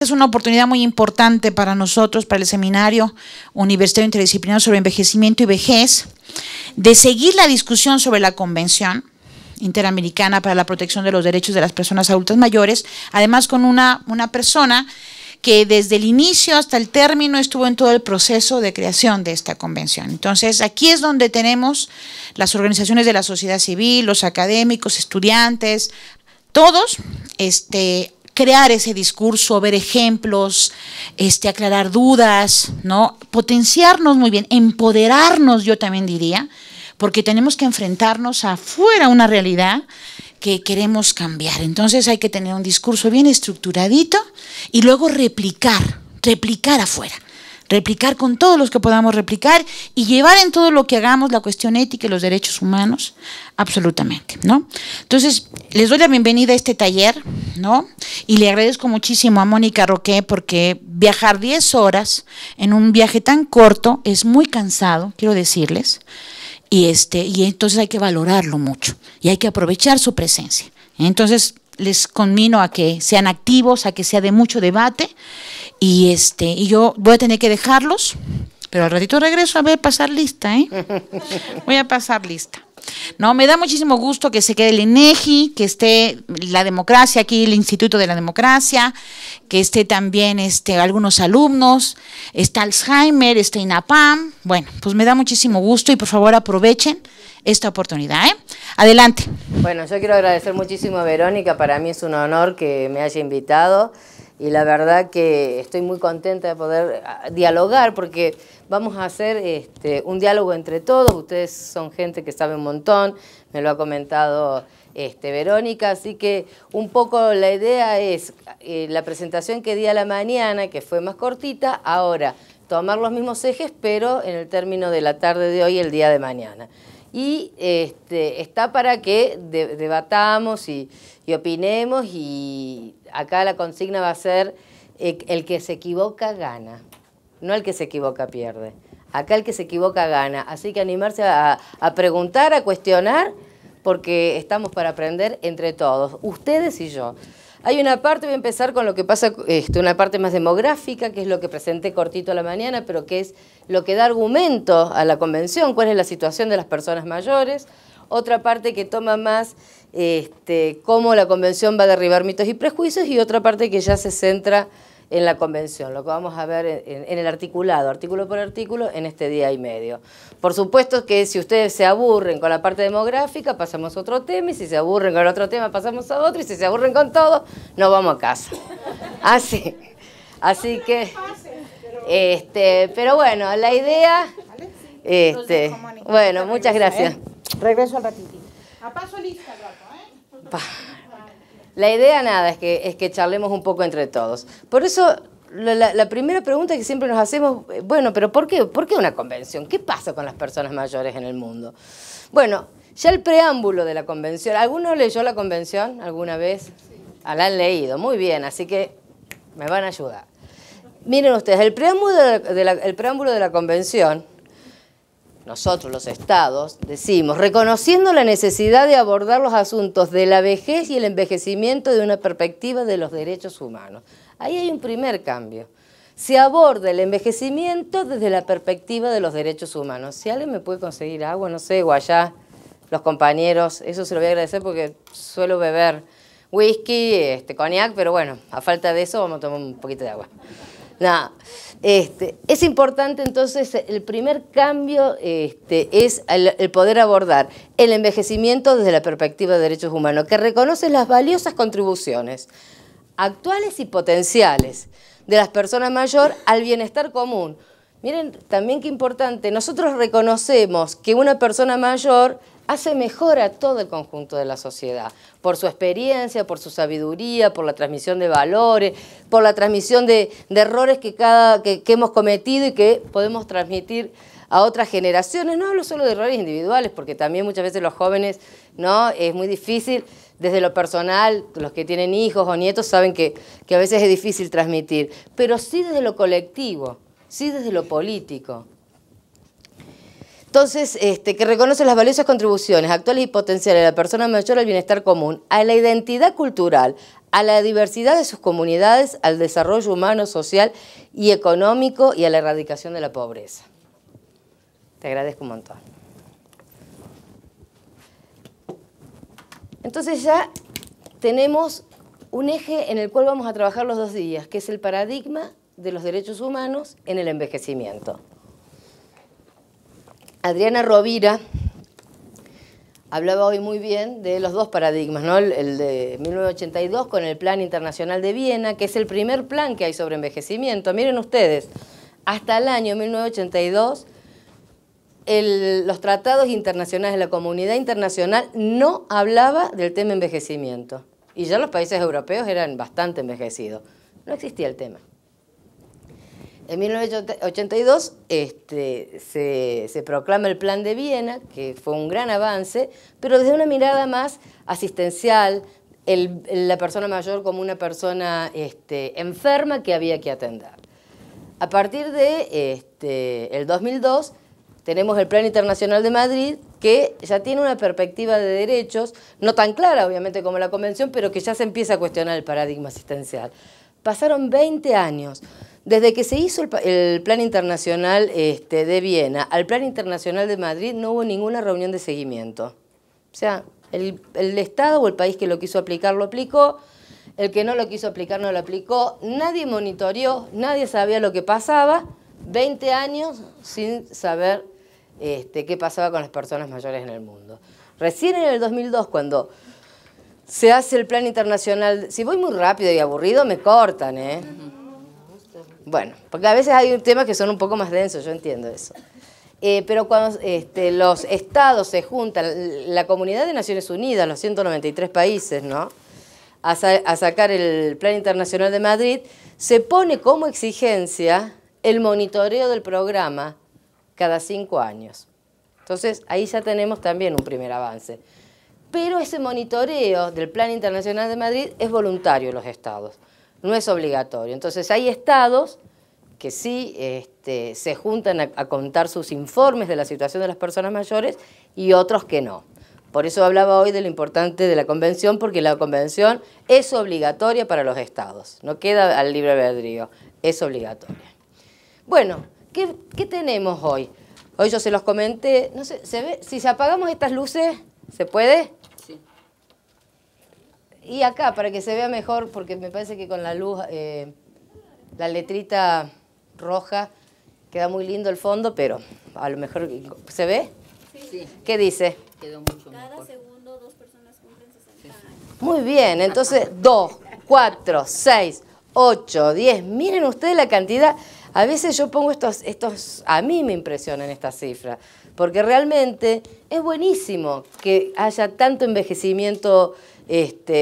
Es una oportunidad muy importante para nosotros, para el Seminario Universitario Interdisciplinario sobre Envejecimiento y Vejez, de seguir la discusión sobre la Convención Interamericana para la Protección de los Derechos de las Personas Adultas Mayores, además con una persona que desde el inicio hasta el término estuvo en todo el proceso de creación de esta convención. Entonces, aquí es donde tenemos las organizaciones de la sociedad civil, los académicos, estudiantes, todos, crear ese discurso, ver ejemplos, aclarar dudas, ¿no? Potenciarnos muy bien, empoderarnos, yo también diría, porque tenemos que enfrentarnos afuera a una realidad que queremos cambiar. Entonces hay que tener un discurso bien estructuradito y luego replicar afuera. Replicar con todos los que podamos replicar y llevar en todo lo que hagamos la cuestión ética y los derechos humanos, absolutamente, ¿no? Entonces, les doy la bienvenida a este taller, ¿no? Y le agradezco muchísimo a Mónica Roqué porque viajar 10 horas en un viaje tan corto es muy cansado, quiero decirles, y entonces hay que valorarlo mucho y hay que aprovechar su presencia. Entonces, les conmino a que sean activos, a que sea de mucho debate, y yo voy a tener que dejarlos, pero al ratito regreso a ver, pasar lista, voy a pasar lista. No, me da muchísimo gusto que se quede el INEGI, que esté la democracia aquí, el Instituto de la Democracia, que esté también algunos alumnos, está Alzheimer, está INAPAM. Bueno, pues me da muchísimo gusto y por favor aprovechen esta oportunidad, Adelante. Bueno, yo quiero agradecer muchísimo a Verónica, para mí es un honor que me haya invitado y la verdad que estoy muy contenta de poder dialogar porque vamos a hacer un diálogo entre todos. Ustedes son gente que sabe un montón, me lo ha comentado Verónica, así que un poco la idea es la presentación que di a la mañana, que fue más cortita, ahora tomar los mismos ejes pero en el término de la tarde de hoy, el día de mañana. Y está para que debatamos y opinemos, y acá la consigna va a ser el que se equivoca gana, no el que se equivoca pierde. Acá el que se equivoca gana, así que animarse a preguntar, a cuestionar, porque estamos para aprender entre todos, ustedes y yo. Hay una parte, voy a empezar con lo que pasa, una parte más demográfica, que es lo que presenté cortito a la mañana, pero que es lo que da argumento a la convención, cuál es la situación de las personas mayores. Otra parte que toma más cómo la convención va a derribar mitos y prejuicios, y otra parte que ya se centra en la convención, lo que vamos a ver en el articulado, artículo por artículo, en este día y medio. Por supuesto que si ustedes se aburren con la parte demográfica, pasamos a otro tema, y si se aburren con otro tema, pasamos a otro, y si se aburren con todo, nos vamos a casa. Así que, pero bueno, la idea, bueno, muchas gracias. Regreso al ratito. A paso lista al rato, La idea, nada, es que charlemos un poco entre todos. Por eso, la primera pregunta que siempre nos hacemos, bueno, pero ¿por qué una convención? ¿Qué pasa con las personas mayores en el mundo? Bueno, ya el preámbulo de la convención, ¿alguno leyó la convención alguna vez? Sí. La han leído, muy bien, así que me van a ayudar. Miren ustedes, el preámbulo de la convención, nosotros los estados decimos, reconociendo la necesidad de abordar los asuntos de la vejez y el envejecimiento de una perspectiva de los derechos humanos. Ahí hay un primer cambio. Se aborda el envejecimiento desde la perspectiva de los derechos humanos. Si alguien me puede conseguir agua, no sé, o allá, los compañeros, eso se lo voy a agradecer porque suelo beber whisky, coñac, pero bueno, a falta de eso vamos a tomar un poquito de agua. Nada, es importante entonces, el primer cambio es el poder abordar el envejecimiento desde la perspectiva de derechos humanos, que reconoce las valiosas contribuciones actuales y potenciales de las personas mayores al bienestar común. Miren, también qué importante, nosotros reconocemos que una persona mayor hace mejor a todo el conjunto de la sociedad, por su experiencia, por su sabiduría, por la transmisión de valores, por la transmisión de errores que hemos cometido y que podemos transmitir a otras generaciones. No hablo solo de errores individuales, porque también muchas veces los jóvenes, ¿no? Es muy difícil, desde lo personal, los que tienen hijos o nietos saben que a veces es difícil transmitir, pero sí desde lo colectivo, sí desde lo político. Entonces, que reconoce las valiosas contribuciones actuales y potenciales de la persona mayor al bienestar común, a la identidad cultural, a la diversidad de sus comunidades, al desarrollo humano, social y económico y a la erradicación de la pobreza. Te agradezco un montón. Entonces ya tenemos un eje en el cual vamos a trabajar los 2 días, que es el paradigma de los derechos humanos en el envejecimiento. Adriana Rovira hablaba hoy muy bien de los 2 paradigmas, ¿no? El de 1982 con el Plan Internacional de Viena, que es el primer plan que hay sobre envejecimiento. Miren ustedes, hasta el año 1982, los tratados internacionales de la comunidad internacional no hablaba del tema envejecimiento. Y ya los países europeos eran bastante envejecidos. No existía el tema. En 1982 se proclama el Plan de Viena, que fue un gran avance, pero desde una mirada más asistencial, la persona mayor como una persona enferma que había que atender. A partir de el 2002 tenemos el Plan Internacional de Madrid, que ya tiene una perspectiva de derechos, no tan clara obviamente como la Convención, pero que ya se empieza a cuestionar el paradigma asistencial. Pasaron 20 años. Desde que se hizo el Plan Internacional de Viena al Plan Internacional de Madrid no hubo ninguna reunión de seguimiento. O sea, el Estado o el país que lo quiso aplicar lo aplicó, el que no lo quiso aplicar no lo aplicó, nadie monitoreó, nadie sabía lo que pasaba, 20 años sin saber qué pasaba con las personas mayores en el mundo. Recién en el 2002, cuando se hace el Plan Internacional, si voy muy rápido y aburrido me cortan, ¿eh? Bueno, porque a veces hay temas que son un poco más densos, yo entiendo eso. Pero cuando los estados se juntan, la Comunidad de Naciones Unidas, los 193 países, ¿no?, a sacar el Plan Internacional de Madrid, se pone como exigencia el monitoreo del programa cada 5 años. Entonces, ahí ya tenemos también un primer avance. Pero ese monitoreo del Plan Internacional de Madrid es voluntario en los estados, no es obligatorio. Entonces hay estados que sí se juntan a contar sus informes de la situación de las personas mayores y otros que no. Por eso hablaba hoy de lo importante de la Convención, porque la Convención es obligatoria para los estados, no queda al libre albedrío, es obligatoria. Bueno, ¿qué tenemos hoy? Hoy yo se los comenté, no sé, ¿se ve? Si apagamos estas luces, ¿se puede? Sí. Y acá, para que se vea mejor, porque me parece que con la luz, la letrita roja, queda muy lindo el fondo, pero a lo mejor, ¿se ve? Sí. ¿Qué dice? Quedó mucho mejor. Cada segundo 2 personas cumplen 60 años. Muy bien, entonces 2, 4, 6, 8, 10. Miren ustedes la cantidad. A veces yo pongo a mí me impresionan estas cifras, porque realmente es buenísimo que haya tanto envejecimiento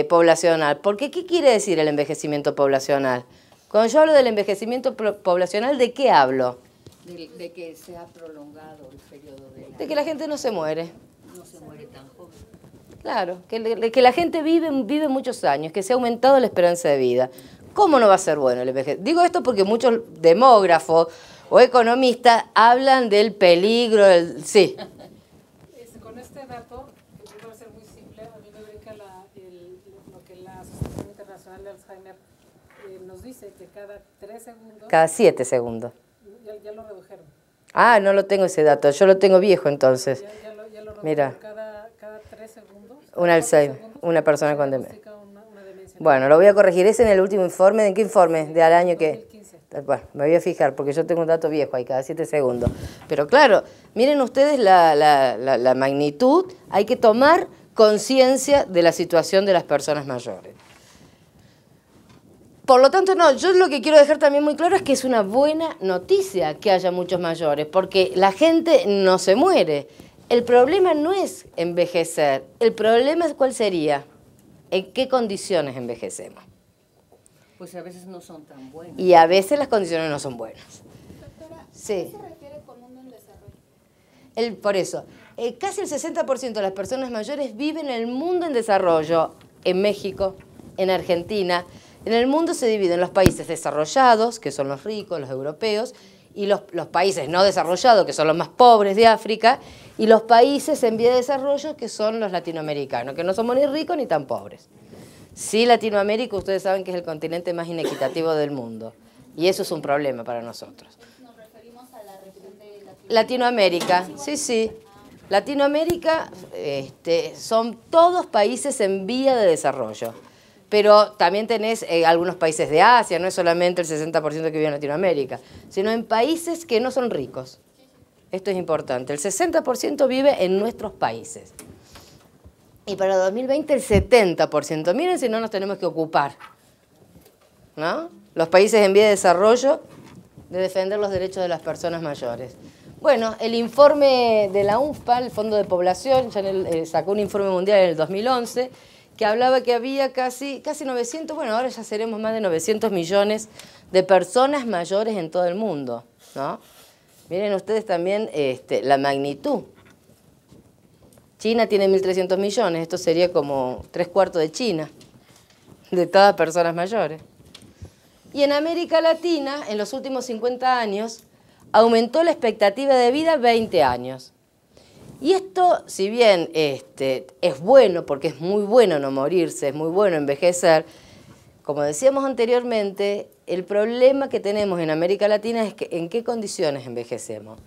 poblacional. Porque, ¿qué quiere decir el envejecimiento poblacional? Cuando yo hablo del envejecimiento poblacional, ¿de qué hablo? De que se ha prolongado el periodo de la... De que la gente no se muere. No se muere tan joven. Claro, que la gente vive muchos años, que se ha aumentado la esperanza de vida. ¿Cómo no va a ser bueno el envejecimiento? Digo esto porque muchos demógrafos o economistas hablan del peligro, sí. Con este dato, que va a ser muy simple, a mí me brinca lo que la Asociación Internacional de Alzheimer nos dice, que cada 3 segundos... Cada 7 segundos. Ya lo redujeron. Ah, no lo tengo ese dato, yo lo tengo viejo entonces. Ya lo redujeron. Mira. Cada 3 segundos. Un Alzheimer, una persona con demencia. Bueno, lo voy a corregir. ¿Es en el último informe? ¿En qué informe? ¿Del año que? 2015. Bueno, me voy a fijar porque yo tengo un dato viejo ahí, cada 7 segundos. Pero claro, miren ustedes la magnitud. Hay que tomar conciencia de la situación de las personas mayores. Por lo tanto, no, yo lo que quiero dejar también muy claro es que es una buena noticia que haya muchos mayores, porque la gente no se muere. El problema no es envejecer. El problema es ¿cuál sería? ¿En qué condiciones envejecemos? Pues a veces no son tan buenas. Y a veces las condiciones no son buenas. Doctora, Sí. ¿a qué se refiere con mundo en desarrollo? Por eso, casi el 60% de las personas mayores viven en el mundo en desarrollo, en México, en Argentina. En el mundo se dividen los países desarrollados, que son los ricos, los europeos, y los países no desarrollados, que son los más pobres de África, y los países en vía de desarrollo, que son los latinoamericanos, que no somos ni ricos ni tan pobres. Sí, Latinoamérica, ustedes saben que es el continente más inequitativo del mundo. Y eso es un problema para nosotros. Nos referimos a la región de Latinoamérica, sí, sí. Latinoamérica son todos países en vía de desarrollo. Pero también tenés algunos países de Asia, no es solamente el 60% que vive en Latinoamérica, sino en países que no son ricos. Esto es importante. El 60% vive en nuestros países. Y para 2020 el 70%. Miren si no nos tenemos que ocupar, ¿no? Los países en vía de desarrollo de defender los derechos de las personas mayores. Bueno, el informe de la UNFPA, el Fondo de Población, ya sacó un informe mundial en el 2011 que hablaba que había casi 900, bueno, ahora ya seremos más de 900 millones de personas mayores en todo el mundo, ¿no? Miren ustedes también la magnitud. China tiene 1.300 millones, esto sería como 3/4 de China, de todas personas mayores. Y en América Latina, en los últimos 50 años, aumentó la expectativa de vida 20 años. Y esto, si bien es bueno, porque es muy bueno no morirse, es muy bueno envejecer, como decíamos anteriormente, el problema que tenemos en América Latina es que en qué condiciones envejecemos.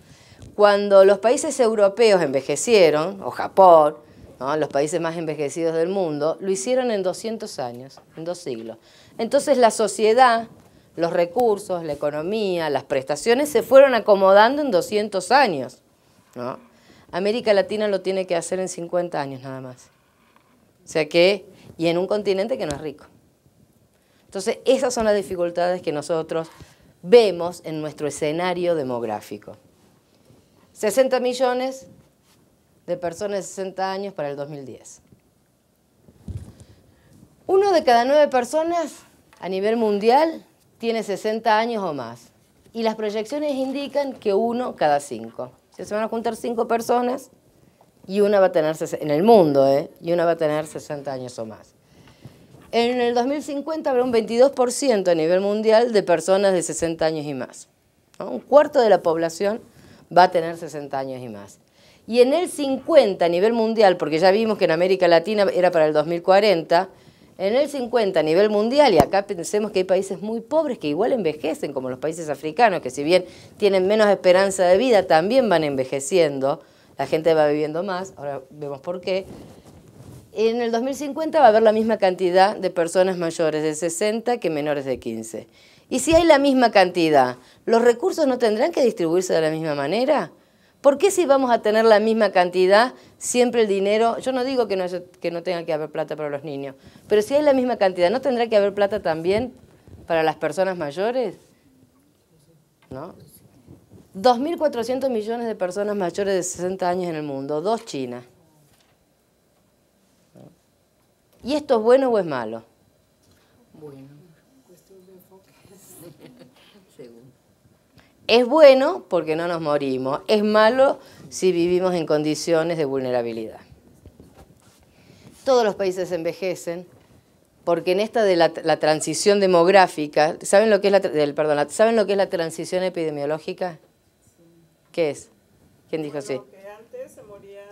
Cuando los países europeos envejecieron, o Japón, ¿no?, los países más envejecidos del mundo, lo hicieron en 200 años, en 2 siglos. Entonces la sociedad, los recursos, la economía, las prestaciones se fueron acomodando en 200 años, ¿no? América Latina lo tiene que hacer en 50 años nada más. O sea que, y en un continente que no es rico. Entonces esas son las dificultades que nosotros vemos en nuestro escenario demográfico. 60 millones de personas de 60 años para el 2010. 1 de cada 9 personas a nivel mundial tiene 60 años o más. Y las proyecciones indican que 1 cada 5. Se van a juntar 5 personas y una va a tener, en el mundo, y una va a tener 60 años o más. En el 2050 habrá un 22% a nivel mundial de personas de 60 años y más, ¿no? 1/4 de la población va a tener 60 años y más. Y en el 50 a nivel mundial, porque ya vimos que en América Latina era para el 2040, en el 50 a nivel mundial, y acá pensemos que hay países muy pobres que igual envejecen, como los países africanos, que si bien tienen menos esperanza de vida, también van envejeciendo, la gente va viviendo más, ahora vemos por qué. En el 2050 va a haber la misma cantidad de personas mayores de 60 que menores de 15. Y si hay la misma cantidad, ¿los recursos no tendrán que distribuirse de la misma manera? ¿Por qué si vamos a tener la misma cantidad, siempre el dinero, yo no digo que no tenga que haber plata para los niños, pero si hay la misma cantidad, ¿no tendrá que haber plata también para las personas mayores? ¿No? 2.400 millones de personas mayores de 60 años en el mundo, 2 China. ¿Y esto es bueno o es malo? Bueno. Según. Es bueno porque no nos morimos, es malo si vivimos en condiciones de vulnerabilidad. Todos los países envejecen porque en esta de la transición demográfica, ¿saben lo que es ¿saben lo que es la transición epidemiológica? ¿Qué es? ¿Quién dijo sí? Que antes se moría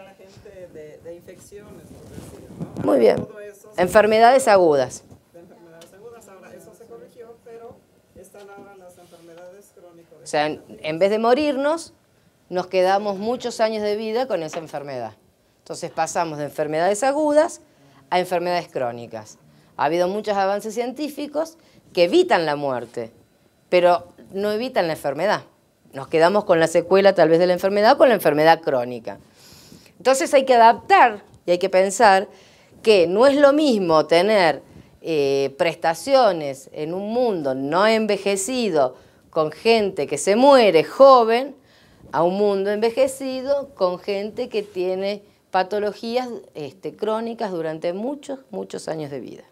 la gente de infecciones, por decir, ¿no? Muy bien. Todo eso Enfermedades agudas. de enfermedades agudas, ahora eso se corrigió, pero están ahora las enfermedades crónicas. O sea, en vez de morirnos, nos quedamos muchos años de vida con esa enfermedad. Entonces pasamos de enfermedades agudas a enfermedades crónicas. Ha habido muchos avances científicos que evitan la muerte, pero no evitan la enfermedad. Nos quedamos con la secuela tal vez de la enfermedad o con la enfermedad crónica. Entonces hay que adaptar y hay que pensar que no es lo mismo tener prestaciones en un mundo no envejecido con gente que se muere joven a un mundo envejecido con gente que tiene patologías crónicas durante muchos, muchos años de vida.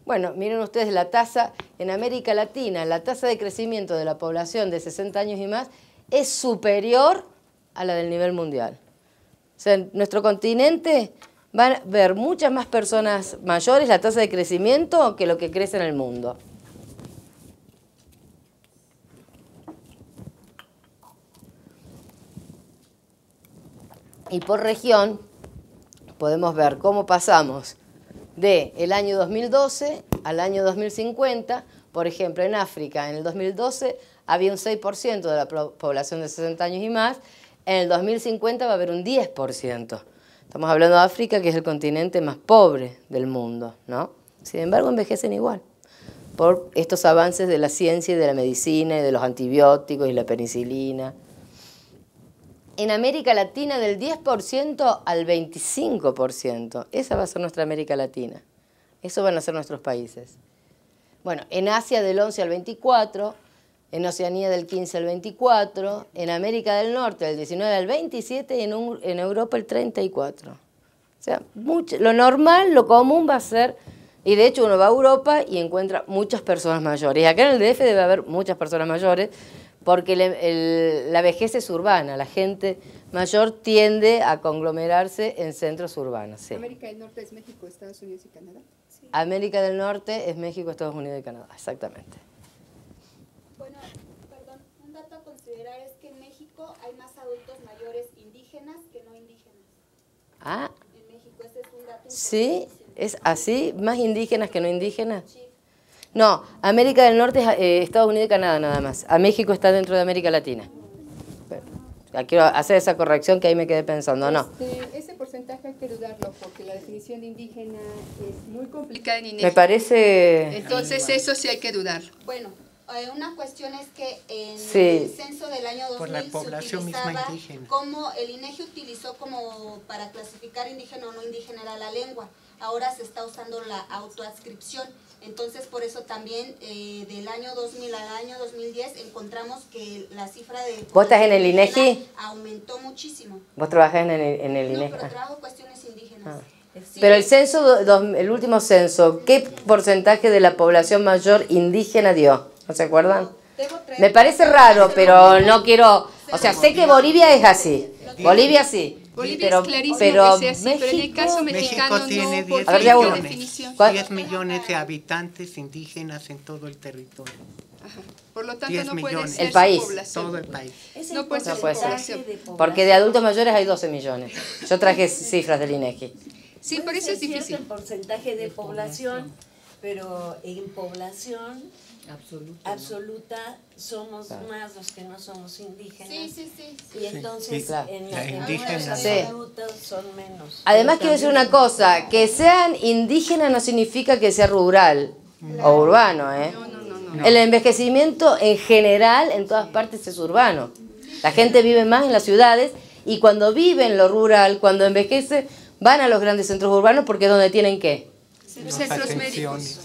Bueno, miren ustedes la tasa en América Latina, la tasa de crecimiento de la población de 60 años y más es superior a la del nivel mundial. O sea, en nuestro continente van a ver muchas más personas mayores, la tasa de crecimiento, que lo que crece en el mundo. Y por región, podemos ver cómo pasamos del año 2012 al año 2050. Por ejemplo, en África, en el 2012 había un 6% de la población de 60 años y más. En el 2050 va a haber un 10%. Estamos hablando de África, que es el continente más pobre del mundo, ¿no? Sin embargo, envejecen igual por estos avances de la ciencia y de la medicina y de los antibióticos y la penicilina. En América Latina del 10% al 25%. Esa va a ser nuestra América Latina. Eso van a ser nuestros países. Bueno, en Asia del 11 al 24%, en Oceanía del 15 al 24%, en América del Norte del 19 al 27% y en Europa el 34%. O sea, lo normal, lo común va a ser, y de hecho uno va a Europa y encuentra muchas personas mayores. Y acá en el DF debe haber muchas personas mayores, porque la vejez es urbana, la gente mayor tiende a conglomerarse en centros urbanos. Sí. América del Norte es México, Estados Unidos y Canadá. Sí. América del Norte es México, Estados Unidos y Canadá, exactamente. Bueno, perdón, un dato a considerar es que en México hay más adultos mayores indígenas que no indígenas. Ah, En México ese es un dato importante. ¿sí? ¿Es así? ¿Más indígenas que no indígenas? Sí. No, América del Norte es Estados Unidos y Canadá nada más. A México está dentro de América Latina. Quiero hacer esa corrección que ahí me quedé pensando, ¿no? Ese porcentaje hay que dudarlo porque la definición de indígena es muy complicada en INEGI. Me parece... Entonces eso sí hay que dudarlo. Bueno, una cuestión es que en Sí. el censo del año 2000 Por la población se misma utilizaba indígena. como el INEGI utilizó como para clasificar indígena o no indígena era la lengua. Ahora se está usando la autoadscripción. Entonces, por eso también del año 2000 al año 2010 encontramos que la cifra de... ¿Vos estás en el INEGI? Aumentó muchísimo. ¿Vos trabajás en el No, INEGI? pero trabajo cuestiones indígenas. Sí. Pero el censo, el último censo, ¿qué porcentaje de la población mayor indígena dio? ¿No se acuerdan? Me parece raro, pero no quiero... O sea, sé que Bolivia es así. Bolivia sí. Bolivia pero, es clarísimo pero que sea así, pero en el caso mexicano México tiene no, porque 10 A ver, ya la uno. definición. 10 millones de habitantes indígenas en todo el territorio. Ajá. Por lo tanto 10 no puede millones. ser El país. su población. Todo el país. No puede ser No su puede ser. población. Porque de adultos mayores hay 12 millones. Yo traje cifras del INEGI. Sí, por eso es difícil. El porcentaje de población, pero en población absoluta somos más los que no somos indígenas. Sí. Y entonces Sí, claro. en La algunos indígena. Sí. absolutos son menos. Además quiero decir una cosa, que sean indígenas no significa que sea rural o urbano, ¿eh? No. El envejecimiento en general en todas partes es urbano. La gente vive más en las ciudades y cuando vive en lo rural, cuando envejece, van a los grandes centros urbanos porque es donde tienen que. Centros médicos.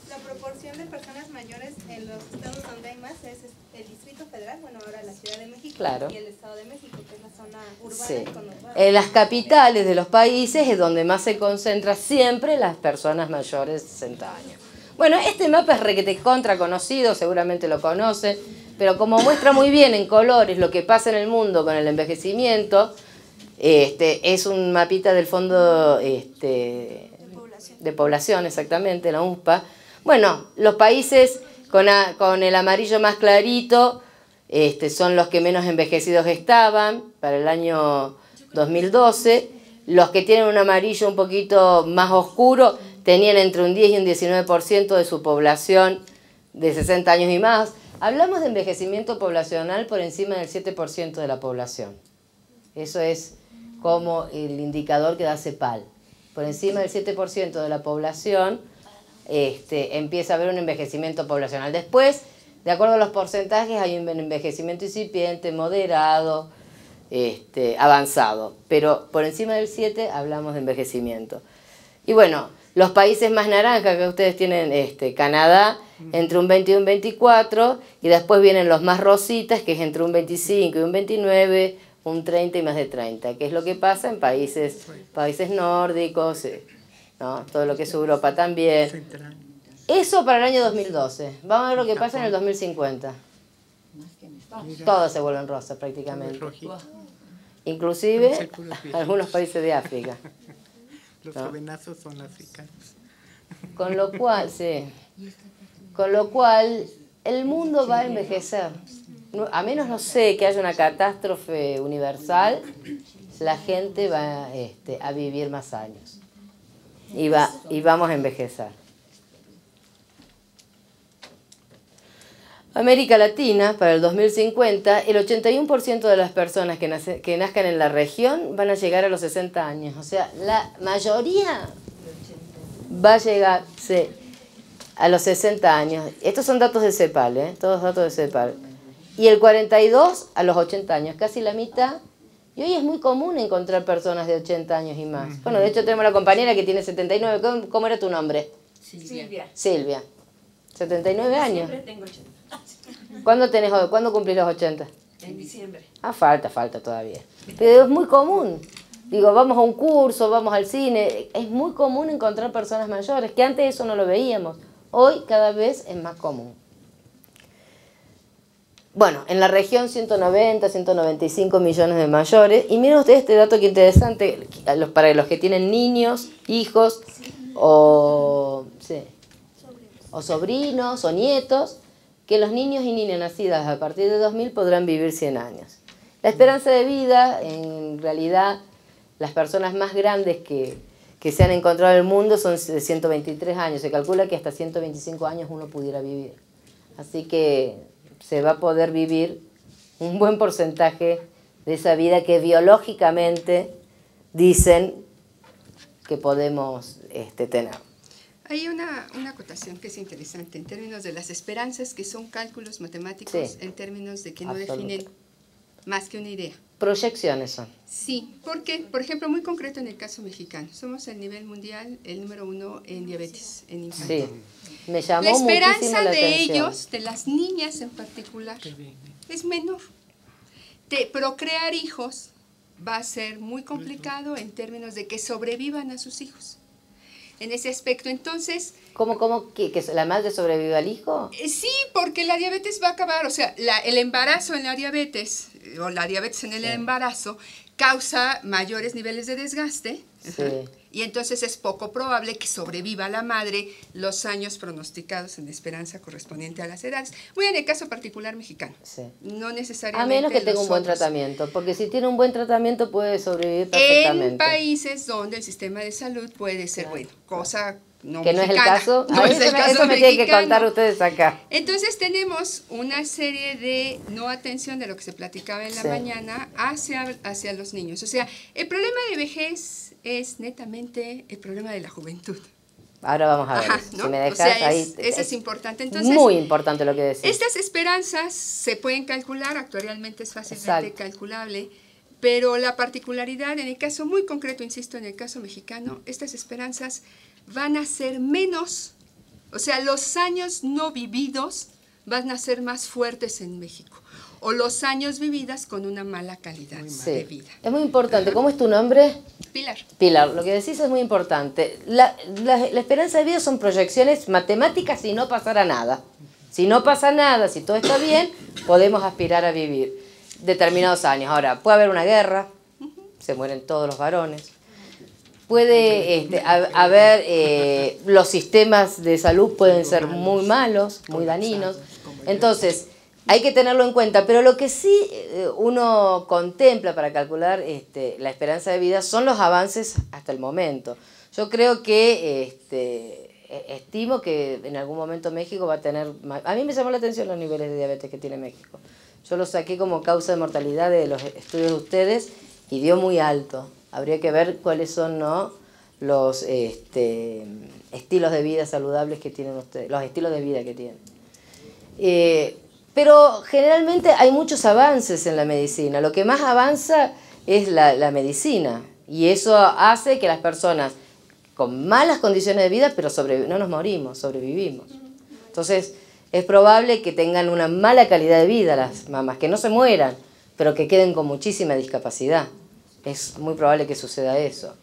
La proporción de personas mayores en los estados donde hay más es el Distrito Federal, bueno, ahora la Ciudad de México, Claro. y el Estado de México, que es la zona urbana Sí. y conurbana. En las capitales de los países es donde más se concentra siempre las personas mayores de 60 años. Bueno, este mapa es requete contra conocido, seguramente lo conocen, pero como muestra muy bien en colores lo que pasa en el mundo con el envejecimiento, es un mapita del Fondo de Población, exactamente, la UNFPA. Bueno, los países con el amarillo más clarito son los que menos envejecidos estaban para el año 2012. Los que tienen un amarillo un poquito más oscuro tenían entre un 10 y un 19% de su población de 60 años y más. Hablamos de envejecimiento poblacional por encima del 7% de la población. Eso es como el indicador que da CEPAL. Por encima del 7% de la población empieza a haber un envejecimiento poblacional. Después, de acuerdo a los porcentajes, hay un envejecimiento incipiente, moderado, avanzado. Pero por encima del 7 hablamos de envejecimiento. Y bueno, los países más naranjas que ustedes tienen, Canadá, entre un 20 y un 24, y después vienen los más rositas, que es entre un 25 y un 29, un 30 y más de 30, que es lo que pasa en países nórdicos, ¿no? Todo lo que es Europa también. Eso para el año 2012. Vamos a ver lo que pasa en el 2050. Todos se vuelven rosas prácticamente. Inclusive algunos países de África. Los ¿no? jovenazos son africanos. Con lo cual, sí. Con lo cual, el mundo va a envejecer. A menos, no sé, que haya una catástrofe universal, la gente va a vivir más años y vamos a envejecer. América Latina, para el 2050, el 81% de las personas que nazcan en la región van a llegar a los 60 años. O sea, la mayoría va a llegar a los 60 años. Estos son datos de CEPAL, todos datos de CEPAL. Y el 42 a los 80 años, casi la mitad. Y hoy es muy común encontrar personas de 80 años y más. Bueno, de hecho tenemos la compañera que tiene 79. ¿Cómo era tu nombre? Silvia. Silvia. 79 años. Siempre tengo 80. ¿Cuándo cumplís los 80? En diciembre. Falta todavía. Pero es muy común. Digo, vamos a un curso, vamos al cine. Es muy común encontrar personas mayores, que antes eso no lo veíamos. Hoy cada vez es más común. Bueno, en la región 190, 195 millones de mayores. Y miren ustedes este dato que interesante, para los que tienen niños, hijos o sobrinos o nietos, que los niños y niñas nacidas a partir de 2000 podrán vivir 100 años. La esperanza de vida, en realidad, las personas más grandes que se han encontrado en el mundo son de 123 años. Se calcula que hasta 125 años uno pudiera vivir. Así que se va a poder vivir un buen porcentaje de esa vida que biológicamente dicen que podemos tener. Hay una acotación que es interesante en términos de las esperanzas, que son cálculos matemáticos en términos de que no definen más que una idea. Proyecciones son. Sí, porque, por ejemplo, muy concreto en el caso mexicano, somos a nivel mundial el número 1 en diabetes, en infantil. Sí, me llamó muchísimo la atención. La esperanza de ellos, de las niñas en particular, es menor. De procrear hijos va a ser muy complicado en términos de que sobrevivan a sus hijos. En ese aspecto, entonces... ¿Cómo que la madre sobrevive al hijo? Sí, porque la diabetes va a acabar, o sea, el embarazo en la diabetes, o la diabetes en el embarazo, causa mayores niveles de desgaste, y entonces es poco probable que sobreviva la madre los años pronosticados en esperanza correspondiente a las edades. Muy en el caso particular mexicano, no necesariamente. A menos que tenga un buen tratamiento, porque si tiene un buen tratamiento puede sobrevivir perfectamente. En países donde el sistema de salud puede ser bueno, cosa no que mexicana. No es el caso. No es el caso eso me tienen que contar ustedes acá. Entonces tenemos una serie de no atención de lo que se platicaba en la mañana hacia los niños. O sea, el problema de vejez es netamente el problema de la juventud. Ahora vamos a ver, ¿no? Si me dejas, o sea, ahí eso es importante. Entonces, muy importante lo que decís. Estas esperanzas se pueden calcular, actualmente es fácilmente calculable, pero la particularidad en el caso muy concreto, insisto, en el caso mexicano, estas esperanzas van a ser menos, o sea, los años no vividos van a ser más fuertes en México, o los años vividas con una mala calidad de vida. Es muy importante. ¿Cómo es tu nombre? Pilar. Pilar, lo que decís es muy importante. La esperanza de vida son proyecciones matemáticas si no pasara nada. Si no pasa nada, si todo está bien, podemos aspirar a vivir determinados años. Ahora, puede haber una guerra, se mueren todos los varones. Puede haber, los sistemas de salud pueden ser muy malos, muy dañinos. Entonces, hay que tenerlo en cuenta. Pero lo que sí uno contempla para calcular la esperanza de vida son los avances hasta el momento. Yo creo que, estimo que en algún momento México va a tener... A mí me llamó la atención los niveles de diabetes que tiene México. Yo lo saqué como causa de mortalidad de los estudios de ustedes y dio muy alto. Habría que ver cuáles son los estilos de vida saludables que tienen ustedes, los estilos de vida que tienen. Pero generalmente hay muchos avances en la medicina. Lo que más avanza es la medicina. Y eso hace que las personas con malas condiciones de vida, pero no nos morimos, sobrevivimos. Entonces es probable que tengan una mala calidad de vida las mamás, que no se mueran, pero que queden con muchísima discapacidad. Es muy probable que suceda eso.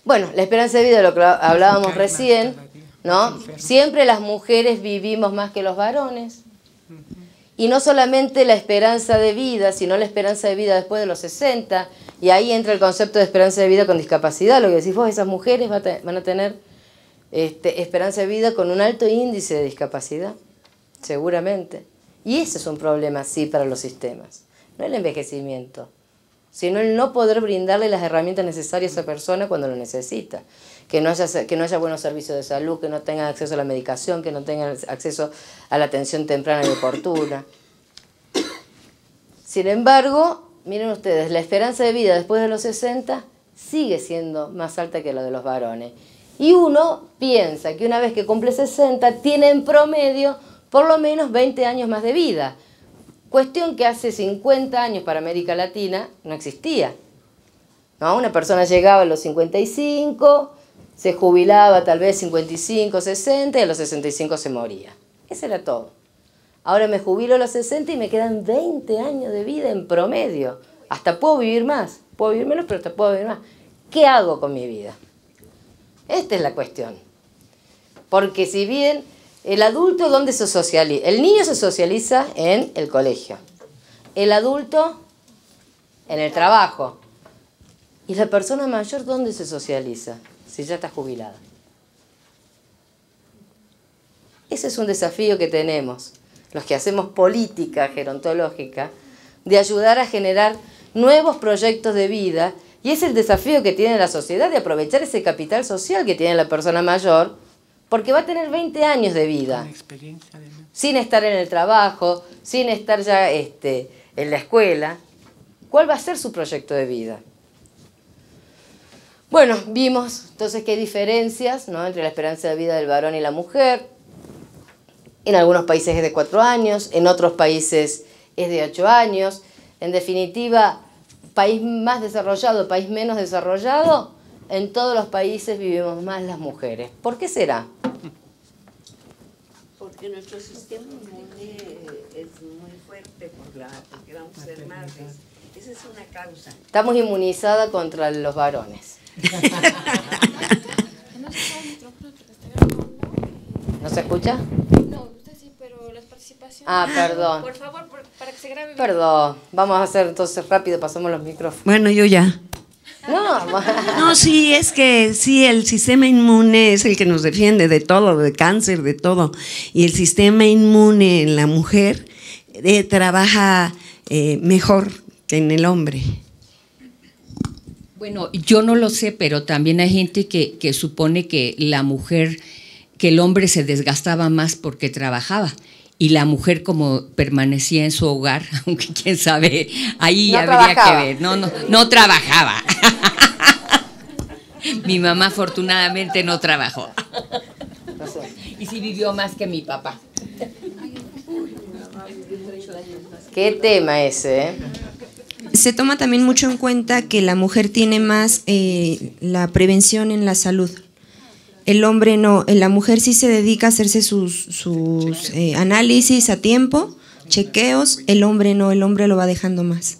Bueno, la esperanza de vida, de lo que hablábamos recién, ¿no? Siempre las mujeres vivimos más que los varones. Y no solamente la esperanza de vida, sino la esperanza de vida después de los 60. Y ahí entra el concepto de esperanza de vida con discapacidad. Lo que decís vos, esas mujeres van a tener esperanza de vida con un alto índice de discapacidad, seguramente. Y ese es un problema, sí, para los sistemas. No el envejecimiento, sino el no poder brindarle las herramientas necesarias a esa persona cuando lo necesita. Que no haya buenos servicios de salud, que no tengan acceso a la medicación, que no tengan acceso a la atención temprana y oportuna. Sin embargo, miren ustedes, la esperanza de vida después de los 60 sigue siendo más alta que la de los varones. Y uno piensa que una vez que cumple 60, tiene en promedio por lo menos 20 años más de vida. Cuestión que hace 50 años para América Latina no existía. ¿No? Una persona llegaba a los 55, se jubilaba tal vez 55, 60 y a los 65 se moría. Eso era todo. Ahora me jubilo a los 60 y me quedan 20 años de vida en promedio. Hasta puedo vivir más. Puedo vivir menos, pero hasta puedo vivir más. ¿Qué hago con mi vida? Esta es la cuestión. Porque si bien el adulto, ¿dónde se socializa? El niño se socializa en el colegio. El adulto, en el trabajo. ¿Y la persona mayor dónde se socializa? Si ya está jubilada. Ese es un desafío que tenemos, los que hacemos política gerontológica, de ayudar a generar nuevos proyectos de vida. Y es el desafío que tiene la sociedad de aprovechar ese capital social que tiene la persona mayor, porque va a tener 20 años de vida, sin estar en el trabajo, sin estar ya en la escuela. ¿Cuál va a ser su proyecto de vida? Bueno, vimos entonces que hay diferencias, ¿no?, entre la esperanza de vida del varón y la mujer. En algunos países es de 4 años, en otros países es de 8 años. En definitiva, país más desarrollado, país menos desarrollado, en todos los países vivimos más las mujeres. ¿Por qué será? Porque nuestro sistema inmune es muy fuerte porque vamos a ser madres. Esa es una causa. Estamos inmunizadas contra los varones. ¿No se escucha? No, usted sí, pero las participaciones... Ah, perdón. Por favor, para que se grabe bien. Perdón. Vamos a hacer entonces rápido, pasamos los micrófonos. Bueno, yo ya. No, sí, es que sí, el sistema inmune es el que nos defiende de todo, de cáncer, de todo. Y el sistema inmune en la mujer trabaja mejor que en el hombre. Bueno, yo no lo sé, pero también hay gente que supone que la mujer, que el hombre se desgastaba más porque trabajaba. Y la mujer, como permanecía en su hogar, aunque quién sabe, ahí no habría trabajaba. Que ver. No trabajaba. Mi mamá afortunadamente no trabajó. Y sí vivió más que mi papá. ¿Qué tema ese, Se toma también mucho en cuenta que la mujer tiene más la prevención en la salud. El hombre no, la mujer sí se dedica a hacerse sus análisis a tiempo, chequeos, el hombre no, el hombre lo va dejando más.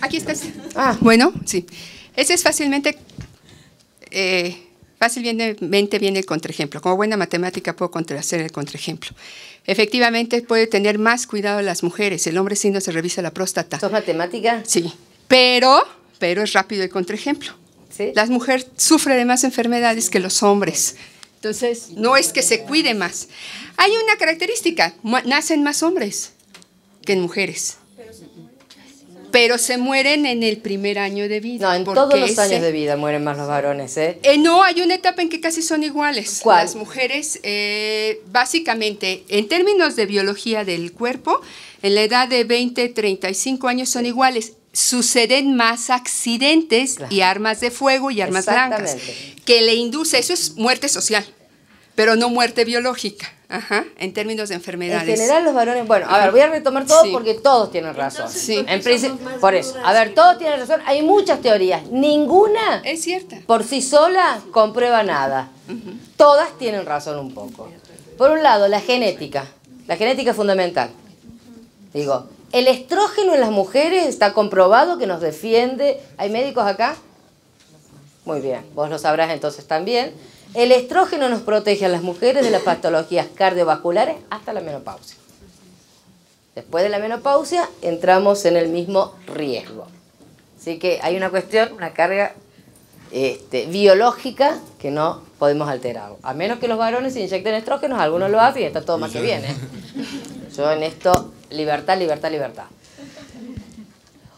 Aquí está. Bueno, sí. Ese es fácilmente viene el contraejemplo. Como buena matemática puedo hacer el contraejemplo. Efectivamente puede tener más cuidado las mujeres, el hombre sí no se revisa la próstata. ¿Sos matemática? Sí, pero es rápido el contraejemplo. ¿Sí? Las mujeres sufren de más enfermedades que los hombres. Entonces, no es que se cuide más. Hay una característica, nacen más hombres que en mujeres. Pero se mueren en el primer año de vida. No, en todos los años de vida mueren más los varones, No, hay una etapa en que casi son iguales. ¿Cuál? Las mujeres, básicamente, en términos de biología del cuerpo, en la edad de 20, 35 años son iguales. Suceden más accidentes y armas de fuego y armas blancas que le induce, eso es muerte social, pero no muerte biológica, en términos de enfermedades. En general los varones, bueno, a ver, voy a retomar todo porque todos tienen razón. Por eso, a ver, todos tienen razón, hay muchas teorías, ninguna es cierta. Por sí sola comprueba nada. Todas tienen razón un poco. Por un lado, la genética es fundamental. Digo, el estrógeno en las mujeres está comprobado que nos defiende. ¿Hay médicos acá? Muy bien, vos lo sabrás entonces también. El estrógeno nos protege a las mujeres de las patologías cardiovasculares hasta la menopausia. Después de la menopausia entramos en el mismo riesgo. Así que hay una cuestión, una carga biológica que no podemos alterar. A menos que los varones se inyecten estrógenos, algunos lo hacen y está todo más que bien. Yo en esto, libertad, libertad, libertad.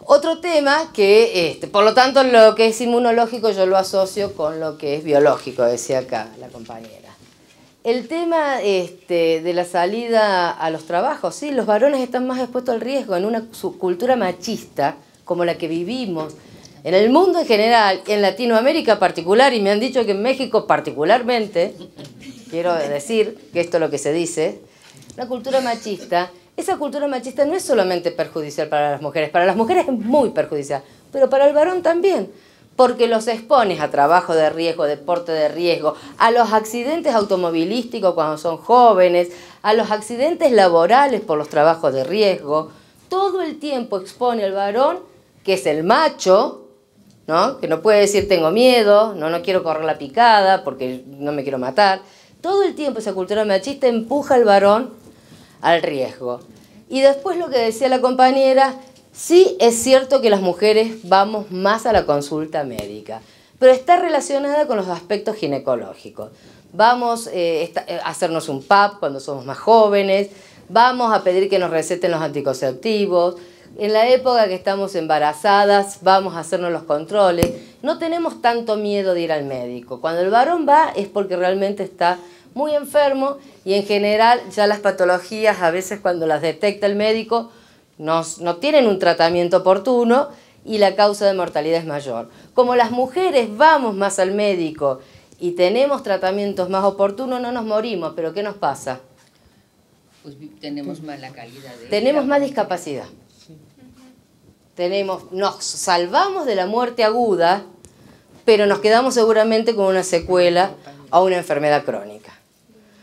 Otro tema que, por lo tanto, lo que es inmunológico yo lo asocio con lo que es biológico, decía acá la compañera. El tema de la salida a los trabajos, sí, los varones están más expuestos al riesgo en una subcultura machista como la que vivimos, en el mundo en general, en Latinoamérica particular, y me han dicho que en México particularmente, quiero decir que esto es lo que se dice, una cultura machista. Esa cultura machista no es solamente perjudicial para las mujeres es muy perjudicial, pero para el varón también, porque los expones a trabajo de riesgo, deporte de riesgo, a los accidentes automovilísticos cuando son jóvenes, a los accidentes laborales por los trabajos de riesgo. Todo el tiempo expone al varón, que es el macho, ¿no? Que no puede decir tengo miedo, no quiero correr la picada porque no me quiero matar. Todo el tiempo esa cultura machista empuja al varón al riesgo. Y después lo que decía la compañera, sí es cierto que las mujeres vamos más a la consulta médica, pero está relacionada con los aspectos ginecológicos. Vamos a hacernos un PAP cuando somos más jóvenes, vamos a pedir que nos receten los anticonceptivos, en la época que estamos embarazadas vamos a hacernos los controles, no tenemos tanto miedo de ir al médico. Cuando el varón va es porque realmente está muy enfermo y en general ya las patologías a veces cuando las detecta el médico no tienen un tratamiento oportuno y la causa de mortalidad es mayor. Como las mujeres vamos más al médico y tenemos tratamientos más oportunos, no nos morimos, pero ¿qué nos pasa? Pues tenemos mala calidad de vida. Tenemos más discapacidad. Nos salvamos de la muerte aguda, pero nos quedamos seguramente con una secuela o una enfermedad crónica.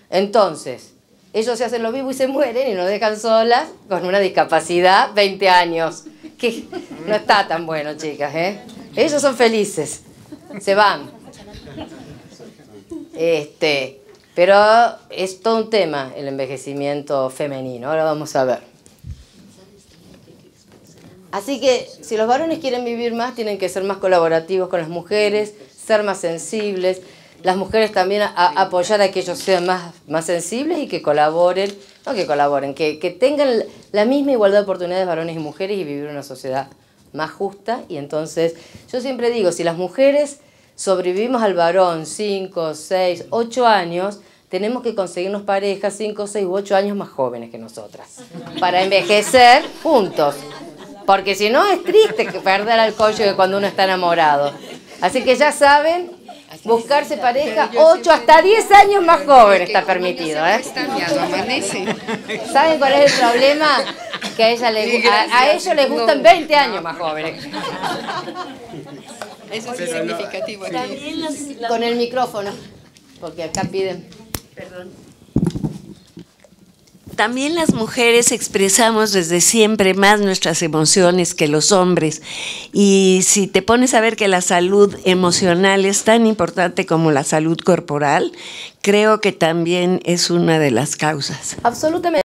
Entonces, ellos se hacen lo vivo y se mueren y nos dejan solas con una discapacidad 20 años. Que no está tan bueno, chicas, ¿eh? Ellos son felices, se van. Pero es todo un tema el envejecimiento femenino. Ahora vamos a ver. Así que si los varones quieren vivir más, tienen que ser más colaborativos con las mujeres, ser más sensibles. Las mujeres también apoyar a que ellos sean más sensibles y que colaboren, que tengan la misma igualdad de oportunidades varones y mujeres y vivir en una sociedad más justa. Y entonces, yo siempre digo, si las mujeres sobrevivimos al varón 5, 6, 8 años, tenemos que conseguirnos parejas 5, 6 u 8 años más jóvenes que nosotras, para envejecer juntos. Porque si no es triste perder al cónyuge cuando uno está enamorado. Así que ya saben, buscarse pareja 8 hasta 10 años más joven está permitido, ¿eh? ¿Saben cuál es el problema? Que a ellos les gustan 20 años más jóvenes. Eso es significativo. Con el micrófono, porque acá piden. Perdón. También las mujeres expresamos desde siempre más nuestras emociones que los hombres. Y si te pones a ver que la salud emocional es tan importante como la salud corporal, creo que también es una de las causas. Absolutamente.